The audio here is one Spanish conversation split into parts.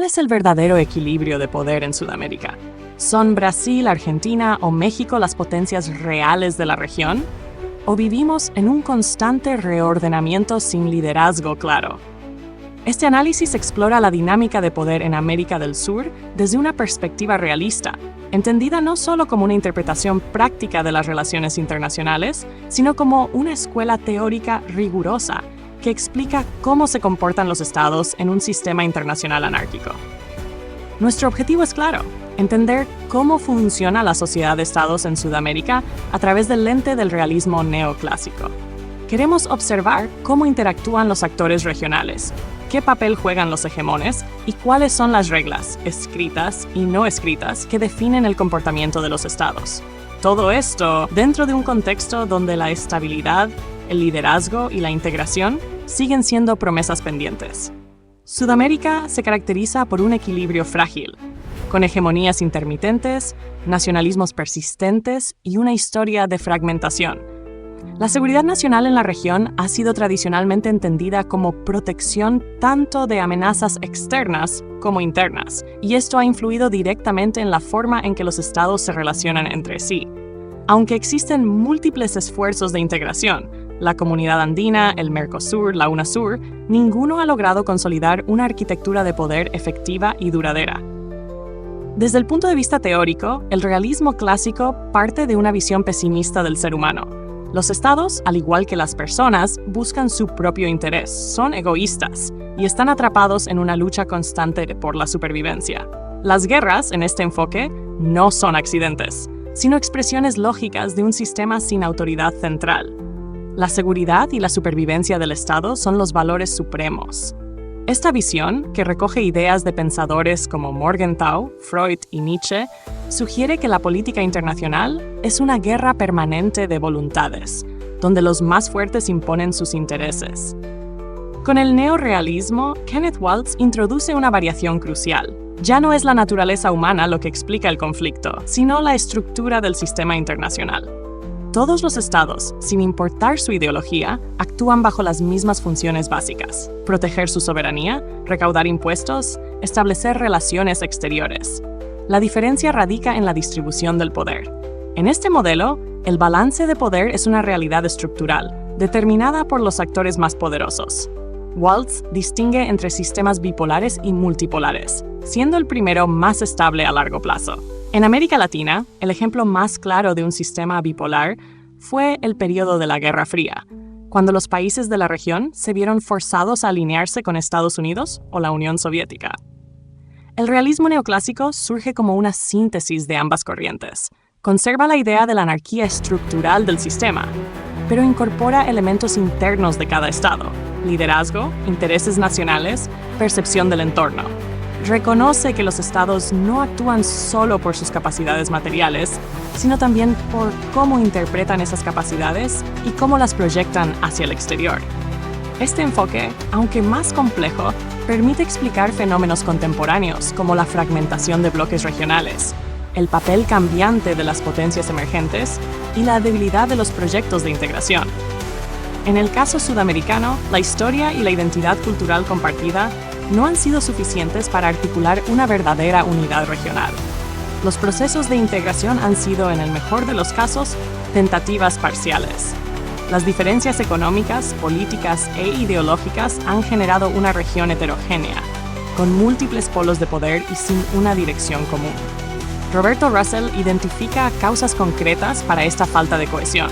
es el verdadero equilibrio de poder en Sudamérica? ¿Son Brasil, Argentina o México las potencias reales de la región? ¿O vivimos en un constante reordenamiento sin liderazgo claro? Este análisis explora la dinámica de poder en América del Sur desde una perspectiva realista, entendida no solo como una interpretación práctica de las relaciones internacionales, sino como una escuela teórica rigurosa que explica cómo se comportan los estados en un sistema internacional anárquico. Nuestro objetivo es claro: entender cómo funciona la sociedad de estados en Sudamérica a través del lente del realismo neoclásico. Queremos observar cómo interactúan los actores regionales, qué papel juegan los hegemones y cuáles son las reglas, escritas y no escritas, que definen el comportamiento de los estados. Todo esto dentro de un contexto donde la estabilidad, el liderazgo y la integración siguen siendo promesas pendientes. Sudamérica se caracteriza por un equilibrio frágil, con hegemonías intermitentes, nacionalismos persistentes y una historia de fragmentación. La seguridad nacional en la región ha sido tradicionalmente entendida como protección tanto de amenazas externas como internas, y esto ha influido directamente en la forma en que los estados se relacionan entre sí. Aunque existen múltiples esfuerzos de integración, la Comunidad Andina, el Mercosur, la UNASUR, ninguno ha logrado consolidar una arquitectura de poder efectiva y duradera. Desde el punto de vista teórico, el realismo clásico parte de una visión pesimista del ser humano. Los estados, al igual que las personas, buscan su propio interés, son egoístas y están atrapados en una lucha constante por la supervivencia. Las guerras, en este enfoque, no son accidentes, sino expresiones lógicas de un sistema sin autoridad central. La seguridad y la supervivencia del Estado son los valores supremos. Esta visión, que recoge ideas de pensadores como Morgenthau, Freud y Nietzsche, sugiere que la política internacional es una guerra permanente de voluntades, donde los más fuertes imponen sus intereses. Con el neorrealismo, Kenneth Waltz introduce una variación crucial. Ya no es la naturaleza humana lo que explica el conflicto, sino la estructura del sistema internacional. Todos los estados, sin importar su ideología, actúan bajo las mismas funciones básicas: proteger su soberanía, recaudar impuestos, establecer relaciones exteriores. La diferencia radica en la distribución del poder. En este modelo, el balance de poder es una realidad estructural, determinada por los actores más poderosos. Waltz distingue entre sistemas bipolares y multipolares, siendo el primero más estable a largo plazo. En América Latina, el ejemplo más claro de un sistema bipolar fue el periodo de la Guerra Fría, cuando los países de la región se vieron forzados a alinearse con Estados Unidos o la Unión Soviética. El realismo neoclásico surge como una síntesis de ambas corrientes. Conserva la idea de la anarquía estructural del sistema, pero incorpora elementos internos de cada estado: liderazgo, intereses nacionales, percepción del entorno. Reconoce que los estados no actúan solo por sus capacidades materiales, sino también por cómo interpretan esas capacidades y cómo las proyectan hacia el exterior. Este enfoque, aunque más complejo, permite explicar fenómenos contemporáneos como la fragmentación de bloques regionales, el papel cambiante de las potencias emergentes y la debilidad de los proyectos de integración. En el caso sudamericano, la historia y la identidad cultural compartida no han sido suficientes para articular una verdadera unidad regional. Los procesos de integración han sido, en el mejor de los casos, tentativas parciales. Las diferencias económicas, políticas e ideológicas han generado una región heterogénea, con múltiples polos de poder y sin una dirección común. Roberto Russell identifica causas concretas para esta falta de cohesión: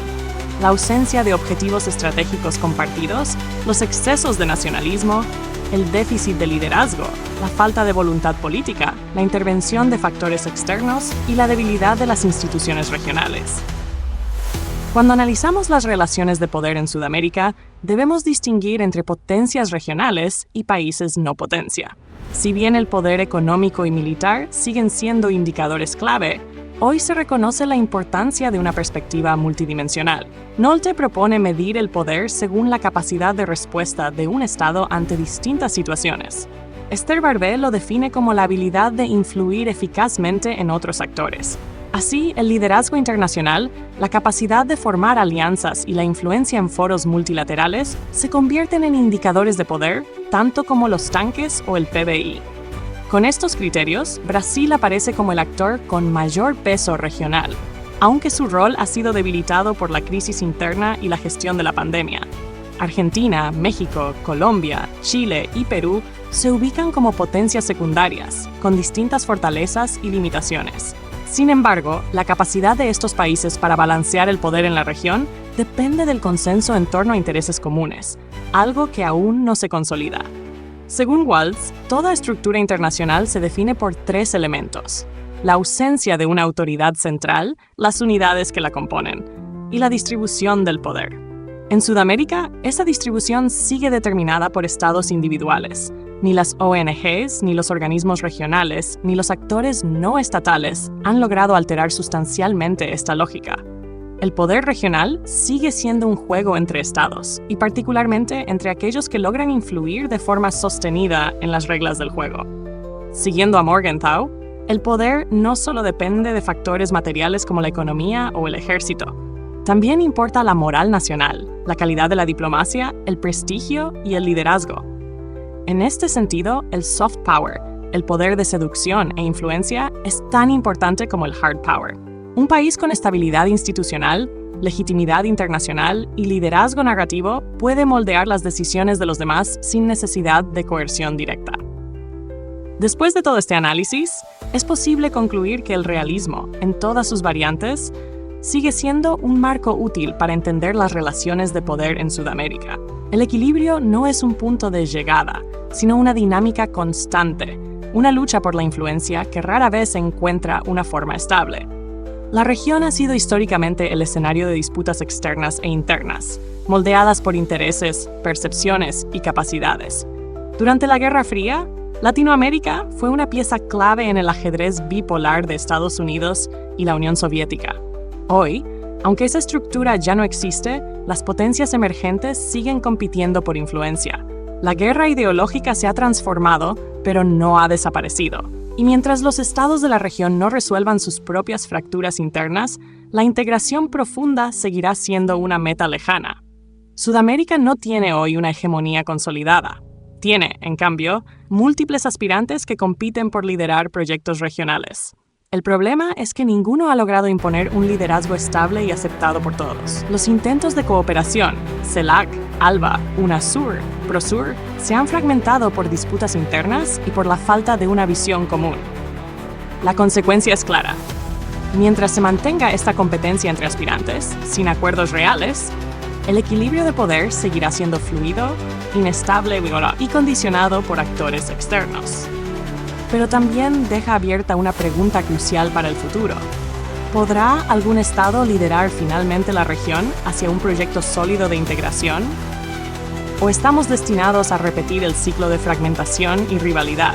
la ausencia de objetivos estratégicos compartidos, los excesos de nacionalismo, el déficit de liderazgo, la falta de voluntad política, la intervención de factores externos y la debilidad de las instituciones regionales. Cuando analizamos las relaciones de poder en Sudamérica, debemos distinguir entre potencias regionales y países no potencia. Si bien el poder económico y militar siguen siendo indicadores clave, hoy se reconoce la importancia de una perspectiva multidimensional. Nolte propone medir el poder según la capacidad de respuesta de un Estado ante distintas situaciones. Esther Barbé lo define como la habilidad de influir eficazmente en otros actores. Así, el liderazgo internacional, la capacidad de formar alianzas y la influencia en foros multilaterales se convierten en indicadores de poder, tanto como los tanques o el PBI. Con estos criterios, Brasil aparece como el actor con mayor peso regional, aunque su rol ha sido debilitado por la crisis interna y la gestión de la pandemia. Argentina, México, Colombia, Chile y Perú se ubican como potencias secundarias, con distintas fortalezas y limitaciones. Sin embargo, la capacidad de estos países para balancear el poder en la región depende del consenso en torno a intereses comunes, algo que aún no se consolida. Según Waltz, toda estructura internacional se define por 3 elementos: la ausencia de una autoridad central, las unidades que la componen, y la distribución del poder. En Sudamérica, esa distribución sigue determinada por estados individuales. Ni las ONGs, ni los organismos regionales, ni los actores no estatales han logrado alterar sustancialmente esta lógica. El poder regional sigue siendo un juego entre estados, y particularmente entre aquellos que logran influir de forma sostenida en las reglas del juego. Siguiendo a Morgenthau, el poder no solo depende de factores materiales como la economía o el ejército. También importa la moral nacional, la calidad de la diplomacia, el prestigio y el liderazgo. En este sentido, el soft power, el poder de seducción e influencia, es tan importante como el hard power. Un país con estabilidad institucional, legitimidad internacional y liderazgo narrativo puede moldear las decisiones de los demás sin necesidad de coerción directa. Después de todo este análisis, es posible concluir que el realismo, en todas sus variantes, sigue siendo un marco útil para entender las relaciones de poder en Sudamérica. El equilibrio no es un punto de llegada, sino una dinámica constante, una lucha por la influencia que rara vez encuentra una forma estable. La región ha sido históricamente el escenario de disputas externas e internas, moldeadas por intereses, percepciones y capacidades. Durante la Guerra Fría, Latinoamérica fue una pieza clave en el ajedrez bipolar de Estados Unidos y la Unión Soviética. Hoy, aunque esa estructura ya no existe, las potencias emergentes siguen compitiendo por influencia. La guerra ideológica se ha transformado, pero no ha desaparecido. Y mientras los estados de la región no resuelvan sus propias fracturas internas, la integración profunda seguirá siendo una meta lejana. Sudamérica no tiene hoy una hegemonía consolidada. Tiene, en cambio, múltiples aspirantes que compiten por liderar proyectos regionales. El problema es que ninguno ha logrado imponer un liderazgo estable y aceptado por todos. Los intentos de cooperación, CELAC, ALBA, UNASUR, PROSUR, se han fragmentado por disputas internas y por la falta de una visión común. La consecuencia es clara. Mientras se mantenga esta competencia entre aspirantes, sin acuerdos reales, el equilibrio de poder seguirá siendo fluido, inestable y condicionado por actores externos. Pero también deja abierta una pregunta crucial para el futuro. ¿Podrá algún estado liderar finalmente la región hacia un proyecto sólido de integración? ¿O estamos destinados a repetir el ciclo de fragmentación y rivalidad?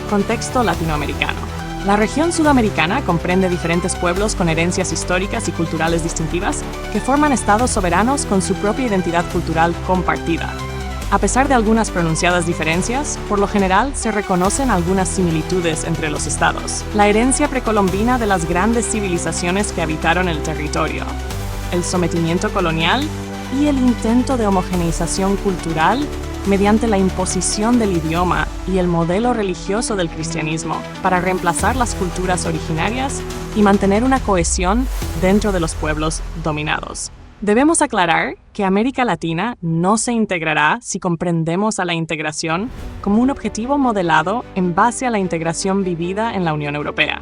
Contexto latinoamericano. La región sudamericana comprende diferentes pueblos con herencias históricas y culturales distintivas que forman estados soberanos con su propia identidad cultural compartida. A pesar de algunas pronunciadas diferencias, por lo general se reconocen algunas similitudes entre los estados. La herencia precolombina de las grandes civilizaciones que habitaron el territorio, el sometimiento colonial y el intento de homogeneización cultural mediante la imposición del idioma y el modelo religioso del cristianismo para reemplazar las culturas originarias y mantener una cohesión dentro de los pueblos dominados. Debemos aclarar que América Latina no se integrará si comprendemos a la integración como un objetivo modelado en base a la integración vivida en la Unión Europea.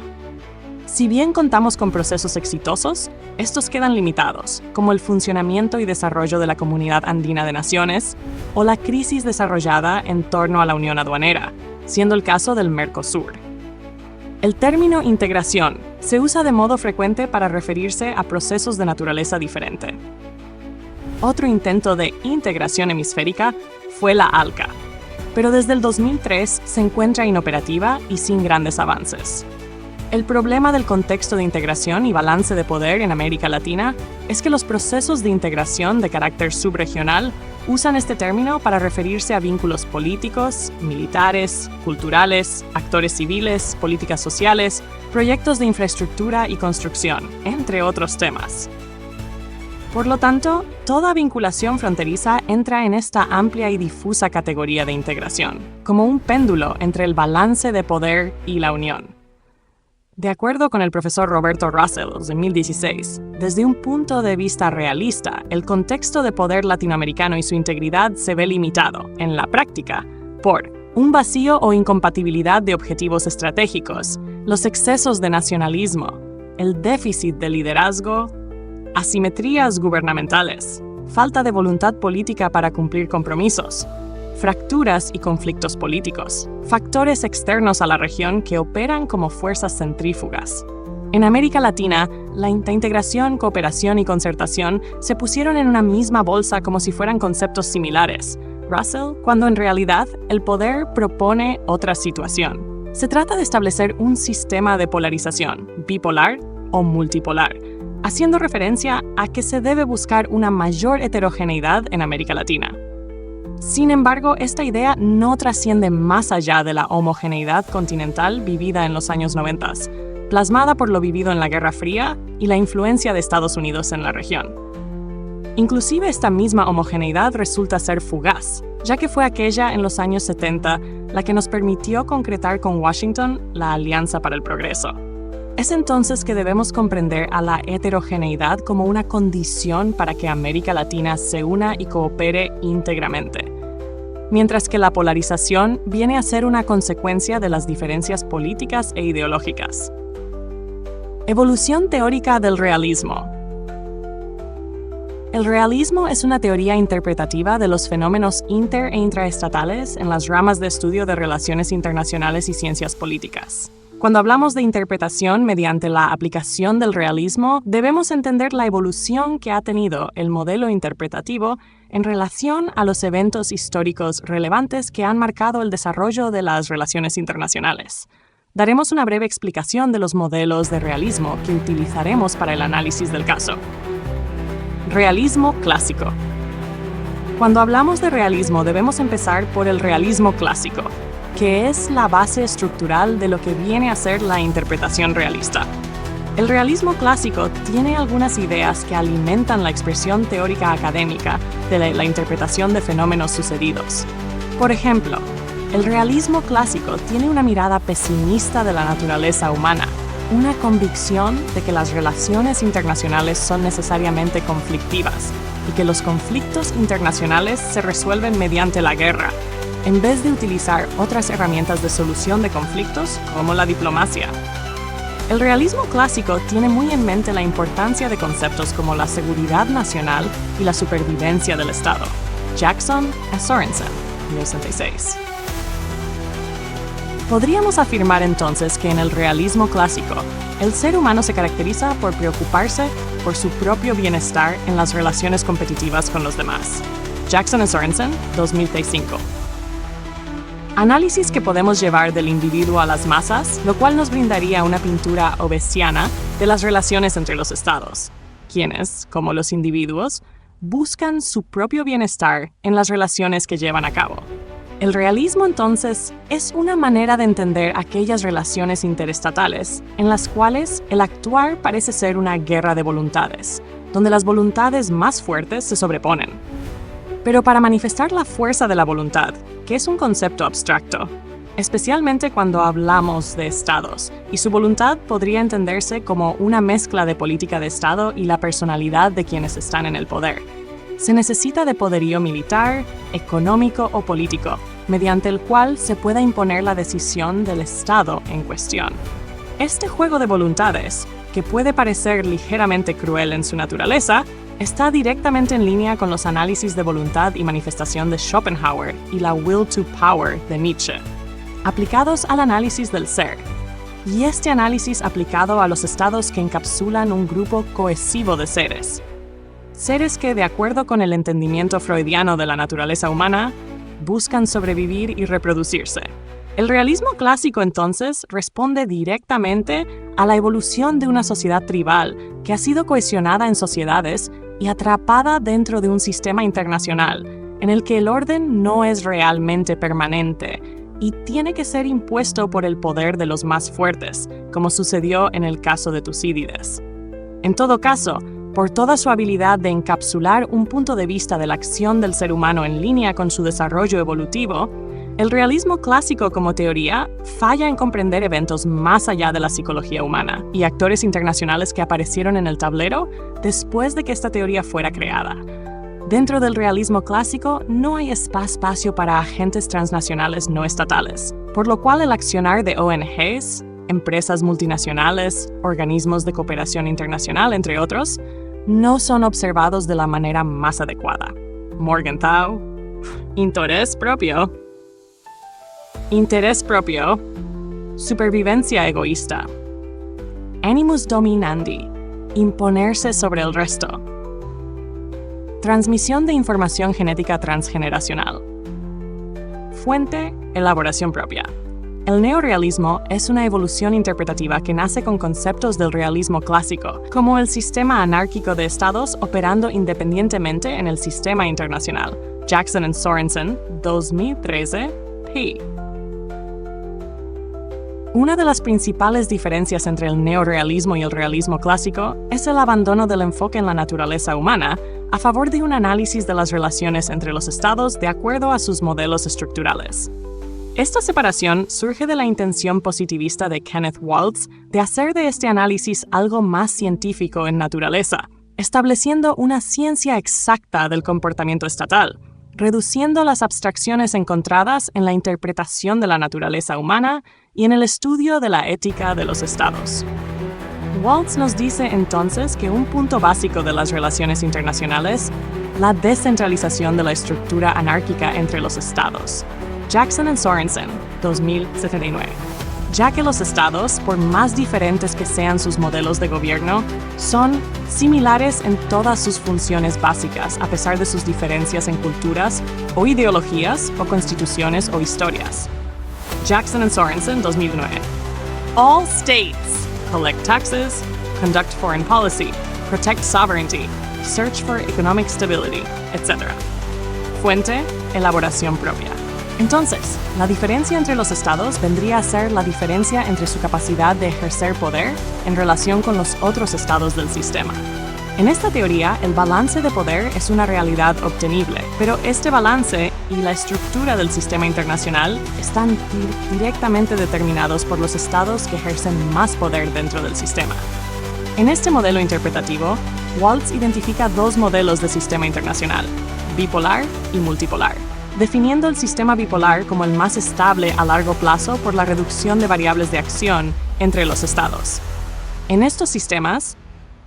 Si bien contamos con procesos exitosos, estos quedan limitados, como el funcionamiento y desarrollo de la Comunidad Andina de Naciones o la crisis desarrollada en torno a la Unión Aduanera, siendo el caso del Mercosur. El término integración se usa de modo frecuente para referirse a procesos de naturaleza diferente. Otro intento de integración hemisférica fue la ALCA, pero desde el 2003 se encuentra inoperativa y sin grandes avances. El problema del contexto de integración y balance de poder en América Latina es que los procesos de integración de carácter subregional usan este término para referirse a vínculos políticos, militares, culturales, actores civiles, políticas sociales, proyectos de infraestructura y construcción, entre otros temas. Por lo tanto, toda vinculación fronteriza entra en esta amplia y difusa categoría de integración, como un péndulo entre el balance de poder y la unión. De acuerdo con el profesor Roberto Russell, de 2016, desde un punto de vista realista, el contexto de poder latinoamericano y su integridad se ve limitado, en la práctica, por un vacío o incompatibilidad de objetivos estratégicos, los excesos de nacionalismo, el déficit de liderazgo, asimetrías gubernamentales, falta de voluntad política para cumplir compromisos, fracturas y conflictos políticos, factores externos a la región que operan como fuerzas centrífugas. En América Latina, la integración, cooperación y concertación se pusieron en una misma bolsa como si fueran conceptos similares, Russell, cuando en realidad el poder propone otra situación. Se trata de establecer un sistema de polarización, bipolar o multipolar, haciendo referencia a que se debe buscar una mayor heterogeneidad en América Latina. Sin embargo, esta idea no trasciende más allá de la homogeneidad continental vivida en los años 90, plasmada por lo vivido en la Guerra Fría y la influencia de Estados Unidos en la región. Inclusive esta misma homogeneidad resulta ser fugaz, ya que fue aquella en los años 70 la que nos permitió concretar con Washington la Alianza para el Progreso. Es entonces que debemos comprender a la heterogeneidad como una condición para que América Latina se una y coopere íntegramente, mientras que la polarización viene a ser una consecuencia de las diferencias políticas e ideológicas. Evolución teórica del realismo. El realismo es una teoría interpretativa de los fenómenos inter- e intraestatales en las ramas de estudio de relaciones internacionales y ciencias políticas. Cuando hablamos de interpretación mediante la aplicación del realismo, debemos entender la evolución que ha tenido el modelo interpretativo en relación a los eventos históricos relevantes que han marcado el desarrollo de las relaciones internacionales. Daremos una breve explicación de los modelos de realismo que utilizaremos para el análisis del caso. Realismo clásico. Cuando hablamos de realismo, debemos empezar por el realismo clásico, que es la base estructural de lo que viene a ser la interpretación realista. El realismo clásico tiene algunas ideas que alimentan la expresión teórica académica de la interpretación de fenómenos sucedidos. Por ejemplo, el realismo clásico tiene una mirada pesimista de la naturaleza humana, una convicción de que las relaciones internacionales son necesariamente conflictivas y que los conflictos internacionales se resuelven mediante la guerra, en vez de utilizar otras herramientas de solución de conflictos como la diplomacia. El realismo clásico tiene muy en mente la importancia de conceptos como la seguridad nacional y la supervivencia del Estado. Jackson y Sorensen, 1966. Podríamos afirmar entonces que en el realismo clásico, el ser humano se caracteriza por preocuparse por su propio bienestar en las relaciones competitivas con los demás. Jackson y Sorensen, 2005. Análisis que podemos llevar del individuo a las masas, lo cual nos brindaría una pintura obesiana de las relaciones entre los estados, quienes, como los individuos, buscan su propio bienestar en las relaciones que llevan a cabo. El realismo, entonces, es una manera de entender aquellas relaciones interestatales en las cuales el actuar parece ser una guerra de voluntades, donde las voluntades más fuertes se sobreponen. Pero para manifestar la fuerza de la voluntad, que es un concepto abstracto, especialmente cuando hablamos de estados, y su voluntad podría entenderse como una mezcla de política de Estado y la personalidad de quienes están en el poder. Se necesita de poderío militar, económico o político, mediante el cual se pueda imponer la decisión del Estado en cuestión. Este juego de voluntades, que puede parecer ligeramente cruel en su naturaleza, está directamente en línea con los análisis de voluntad y manifestación de Schopenhauer y la Will to Power de Nietzsche, aplicados al análisis del ser. Y este análisis aplicado a los estados que encapsulan un grupo cohesivo de seres. Seres que, de acuerdo con el entendimiento freudiano de la naturaleza humana, buscan sobrevivir y reproducirse. El realismo clásico, entonces, responde directamente a la evolución de una sociedad tribal que ha sido cohesionada en sociedades y atrapada dentro de un sistema internacional, en el que el orden no es realmente permanente y tiene que ser impuesto por el poder de los más fuertes, como sucedió en el caso de Tucídides. En todo caso, Por toda su habilidad de encapsular un punto de vista de la acción del ser humano en línea con su desarrollo evolutivo, el realismo clásico como teoría falla en comprender eventos más allá de la psicología humana y actores internacionales que aparecieron en el tablero después de que esta teoría fuera creada. Dentro del realismo clásico no hay espacio para agentes transnacionales no estatales, por lo cual el accionar de ONGs, empresas multinacionales, organismos de cooperación internacional, entre otros, no son observados de la manera más adecuada. Morgenthau. Interés propio. Interés propio. Supervivencia egoísta. Animus dominandi. Imponerse sobre el resto. Transmisión de información genética transgeneracional. Fuente, elaboración propia. El neorrealismo es una evolución interpretativa que nace con conceptos del realismo clásico, como el sistema anárquico de estados operando independientemente en el sistema internacional. Jackson and Sorensen, 2013, p. Una de las principales diferencias entre el neorrealismo y el realismo clásico es el abandono del enfoque en la naturaleza humana a favor de un análisis de las relaciones entre los estados de acuerdo a sus modelos estructurales. Esta separación surge de la intención positivista de Kenneth Waltz de hacer de este análisis algo más científico en naturaleza, estableciendo una ciencia exacta del comportamiento estatal, reduciendo las abstracciones encontradas en la interpretación de la naturaleza humana y en el estudio de la ética de los estados. Waltz nos dice entonces que un punto básico de las relaciones internacionales, la descentralización de la estructura anárquica entre los estados. Jackson and Sorensen, 2079. Ya que los estados, por más diferentes que sean sus modelos de gobierno, son similares en todas sus funciones básicas, a pesar de sus diferencias en culturas, o ideologías, o constituciones, o historias. Jackson and Sorensen, 2009. All states collect taxes, conduct foreign policy, protect sovereignty, search for economic stability, etc. Fuente, elaboración propia. Entonces, la diferencia entre los estados vendría a ser la diferencia entre su capacidad de ejercer poder en relación con los otros estados del sistema. En esta teoría, el balance de poder es una realidad obtenible, pero este balance y la estructura del sistema internacional están directamente determinados por los estados que ejercen más poder dentro del sistema. En este modelo interpretativo, Waltz identifica dos modelos de sistema internacional, bipolar y multipolar, definiendo el sistema bipolar como el más estable a largo plazo por la reducción de variables de acción entre los estados. En estos sistemas,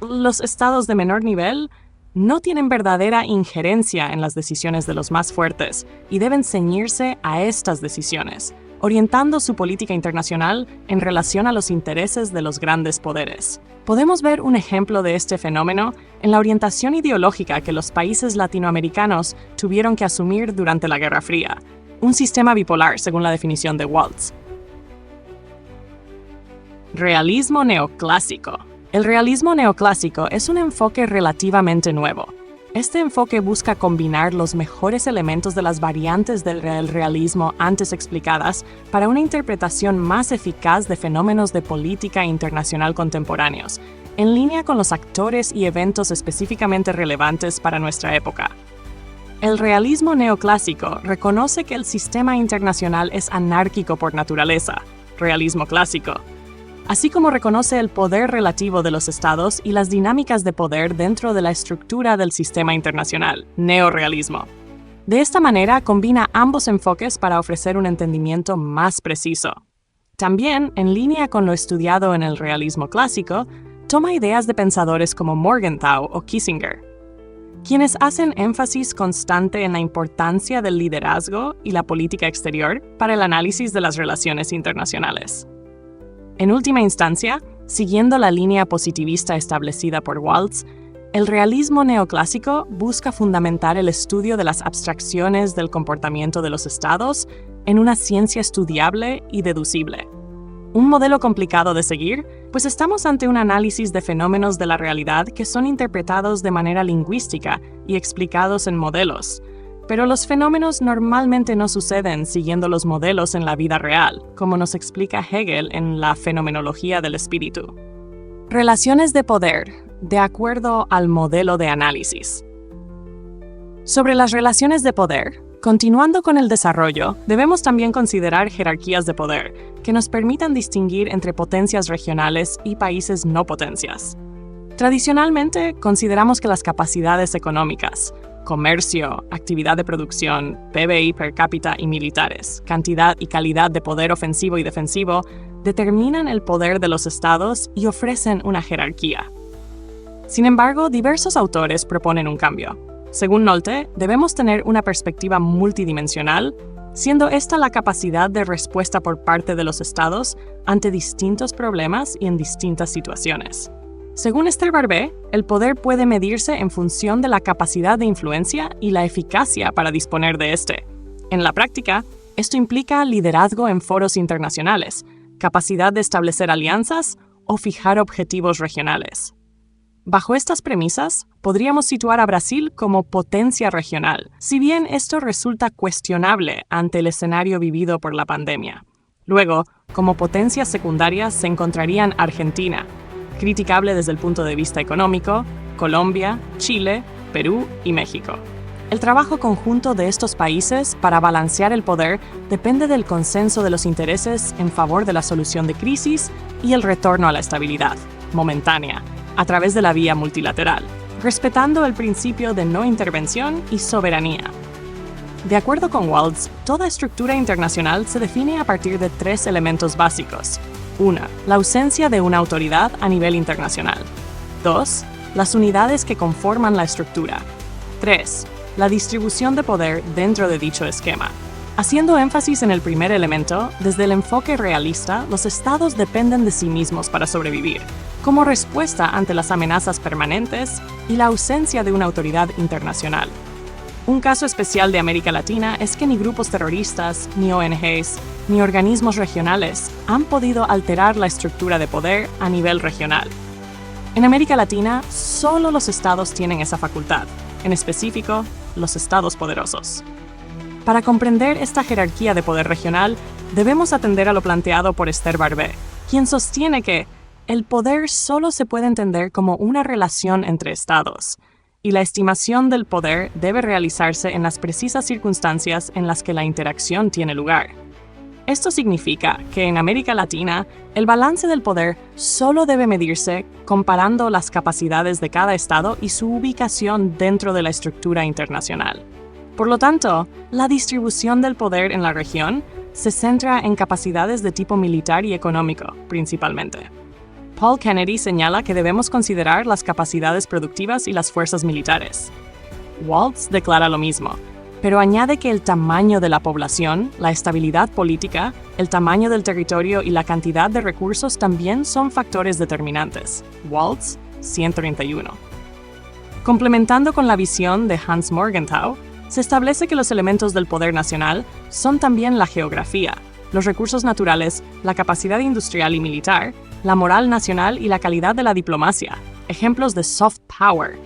los estados de menor nivel no tienen verdadera injerencia en las decisiones de los más fuertes y deben ceñirse a estas decisiones, orientando su política internacional en relación a los intereses de los grandes poderes. Podemos ver un ejemplo de este fenómeno en la orientación ideológica que los países latinoamericanos tuvieron que asumir durante la Guerra Fría, un sistema bipolar según la definición de Waltz. Realismo neoclásico. El realismo neoclásico es un enfoque relativamente nuevo. Este enfoque busca combinar los mejores elementos de las variantes del realismo antes explicadas para una interpretación más eficaz de fenómenos de política internacional contemporáneos, en línea con los actores y eventos específicamente relevantes para nuestra época. El realismo neoclásico reconoce que el sistema internacional es anárquico por naturaleza, realismo clásico, así como reconoce el poder relativo de los estados y las dinámicas de poder dentro de la estructura del sistema internacional, neorrealismo. De esta manera, combina ambos enfoques para ofrecer un entendimiento más preciso. También, en línea con lo estudiado en el realismo clásico, toma ideas de pensadores como Morgenthau o Kissinger, quienes hacen énfasis constante en la importancia del liderazgo y la política exterior para el análisis de las relaciones internacionales. En última instancia, siguiendo la línea positivista establecida por Waltz, el realismo neoclásico busca fundamentar el estudio de las abstracciones del comportamiento de los estados en una ciencia estudiable y deducible. Un modelo complicado de seguir, pues estamos ante un análisis de fenómenos de la realidad que son interpretados de manera lingüística y explicados en modelos. Pero los fenómenos normalmente no suceden siguiendo los modelos en la vida real, como nos explica Hegel en la Fenomenología del Espíritu. Relaciones de poder, de acuerdo al modelo de análisis. Sobre las relaciones de poder, continuando con el desarrollo, debemos también considerar jerarquías de poder que nos permitan distinguir entre potencias regionales y países no potencias. Tradicionalmente, consideramos que las capacidades económicas, comercio, actividad de producción, PBI per cápita y militares, cantidad y calidad de poder ofensivo y defensivo, determinan el poder de los estados y ofrecen una jerarquía. Sin embargo, diversos autores proponen un cambio. Según Nolte, debemos tener una perspectiva multidimensional, siendo esta la capacidad de respuesta por parte de los estados ante distintos problemas y en distintas situaciones. Según Esther Barbé, el poder puede medirse en función de la capacidad de influencia y la eficacia para disponer de este. En la práctica, esto implica liderazgo en foros internacionales, capacidad de establecer alianzas o fijar objetivos regionales. Bajo estas premisas, podríamos situar a Brasil como potencia regional, si bien esto resulta cuestionable ante el escenario vivido por la pandemia. Luego, como potencias secundarias se encontrarían Argentina, criticable desde el punto de vista económico, Colombia, Chile, Perú y México. El trabajo conjunto de estos países para balancear el poder depende del consenso de los intereses en favor de la solución de crisis y el retorno a la estabilidad, momentánea, a través de la vía multilateral, respetando el principio de no intervención y soberanía. De acuerdo con Waltz, toda estructura internacional se define a partir de 3 elementos básicos. 1. La ausencia de una autoridad a nivel internacional. 2. Las unidades que conforman la estructura. 3. La distribución de poder dentro de dicho esquema. Haciendo énfasis en el primer elemento, desde el enfoque realista, los estados dependen de sí mismos para sobrevivir, como respuesta ante las amenazas permanentes y la ausencia de una autoridad internacional. Un caso especial de América Latina es que ni grupos terroristas, ni ONGs, ni organismos regionales han podido alterar la estructura de poder a nivel regional. En América Latina, solo los estados tienen esa facultad, en específico, los estados poderosos. Para comprender esta jerarquía de poder regional, debemos atender a lo planteado por Esther Barbé, quien sostiene que el poder solo se puede entender como una relación entre estados, y la estimación del poder debe realizarse en las precisas circunstancias en las que la interacción tiene lugar. Esto significa que en América Latina, el balance del poder solo debe medirse comparando las capacidades de cada estado y su ubicación dentro de la estructura internacional. Por lo tanto, la distribución del poder en la región se centra en capacidades de tipo militar y económico, principalmente. Paul Kennedy señala que debemos considerar las capacidades productivas y las fuerzas militares. Waltz declara lo mismo, pero añade que el tamaño de la población, la estabilidad política, el tamaño del territorio y la cantidad de recursos también son factores determinantes. Waltz, 131. Complementando con la visión de Hans Morgenthau, se establece que los elementos del poder nacional son también la geografía, los recursos naturales, la capacidad industrial y militar, la moral nacional y la calidad de la diplomacia, ejemplos de soft power,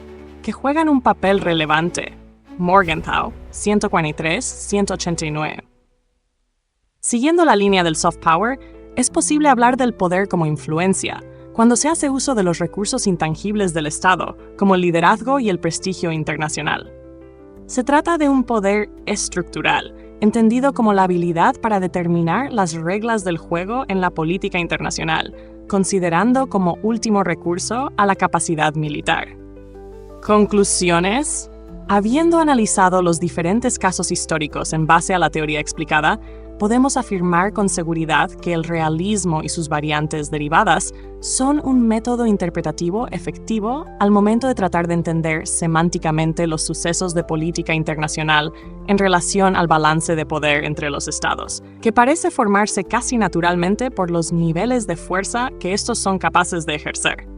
que juegan un papel relevante. Morgenthau, 143-189. Siguiendo la línea del soft power, es posible hablar del poder como influencia, cuando se hace uso de los recursos intangibles del Estado, como el liderazgo y el prestigio internacional. Se trata de un poder estructural, entendido como la habilidad para determinar las reglas del juego en la política internacional, considerando como último recurso a la capacidad militar. Conclusiones. Habiendo analizado los diferentes casos históricos en base a la teoría explicada, podemos afirmar con seguridad que el realismo y sus variantes derivadas son un método interpretativo efectivo al momento de tratar de entender semánticamente los sucesos de política internacional en relación al balance de poder entre los estados, que parece formarse casi naturalmente por los niveles de fuerza que estos son capaces de ejercer.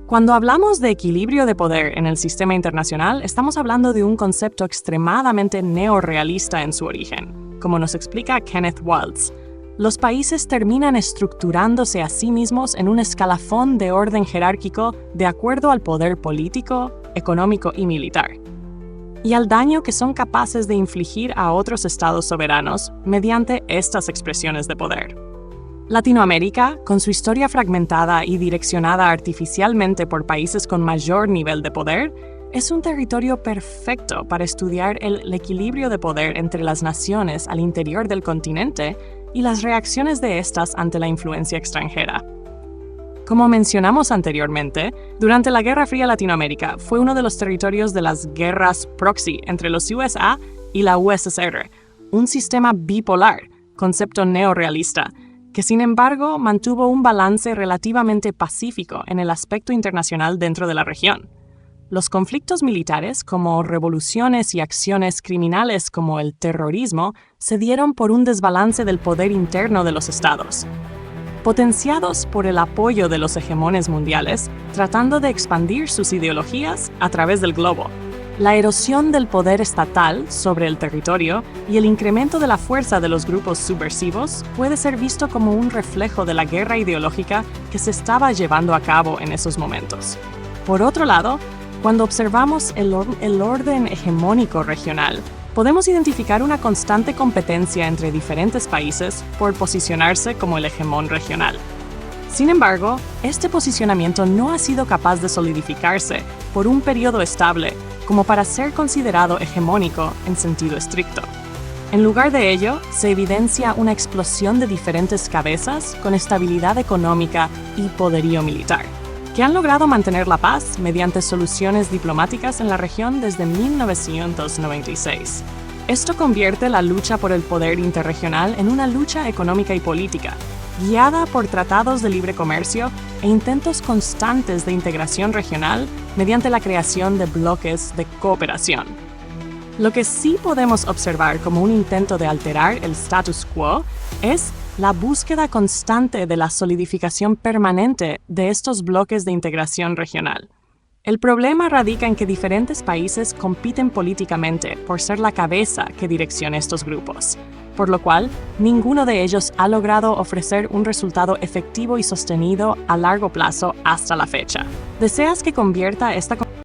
Cuando hablamos de equilibrio de poder en el sistema internacional, estamos hablando de un concepto extremadamente neorrealista en su origen. Como nos explica Kenneth Waltz, los países terminan estructurándose a sí mismos en un escalafón de orden jerárquico de acuerdo al poder político, económico y militar, y al daño que son capaces de infligir a otros estados soberanos mediante estas expresiones de poder. Latinoamérica, con su historia fragmentada y direccionada artificialmente por países con mayor nivel de poder, es un territorio perfecto para estudiar el equilibrio de poder entre las naciones al interior del continente y las reacciones de estas ante la influencia extranjera. Como mencionamos anteriormente, durante la Guerra Fría Latinoamérica fue uno de los territorios de las guerras proxy entre los USA y la USSR, un sistema bipolar, concepto neorrealista, que sin embargo mantuvo un balance relativamente pacífico en el aspecto internacional dentro de la región. Los conflictos militares, como revoluciones y acciones criminales como el terrorismo, se dieron por un desbalance del poder interno de los estados, potenciados por el apoyo de los hegemones mundiales, tratando de expandir sus ideologías a través del globo. La erosión del poder estatal sobre el territorio y el incremento de la fuerza de los grupos subversivos puede ser visto como un reflejo de la guerra ideológica que se estaba llevando a cabo en esos momentos. Por otro lado, cuando observamos el orden hegemónico regional, podemos identificar una constante competencia entre diferentes países por posicionarse como el hegemón regional. Sin embargo, este posicionamiento no ha sido capaz de solidificarse por un periodo estable como para ser considerado hegemónico en sentido estricto. En lugar de ello, se evidencia una explosión de diferentes cabezas con estabilidad económica y poderío militar, que han logrado mantener la paz mediante soluciones diplomáticas en la región desde 1996. Esto convierte la lucha por el poder interregional en una lucha económica y política, guiada por tratados de libre comercio e intentos constantes de integración regional mediante la creación de bloques de cooperación. Lo que sí podemos observar como un intento de alterar el status quo es la búsqueda constante de la solidificación permanente de estos bloques de integración regional. El problema radica en que diferentes países compiten políticamente por ser la cabeza que direcciona estos grupos, por lo cual ninguno de ellos ha logrado ofrecer un resultado efectivo y sostenido a largo plazo hasta la fecha. ¿Deseas que convierta esta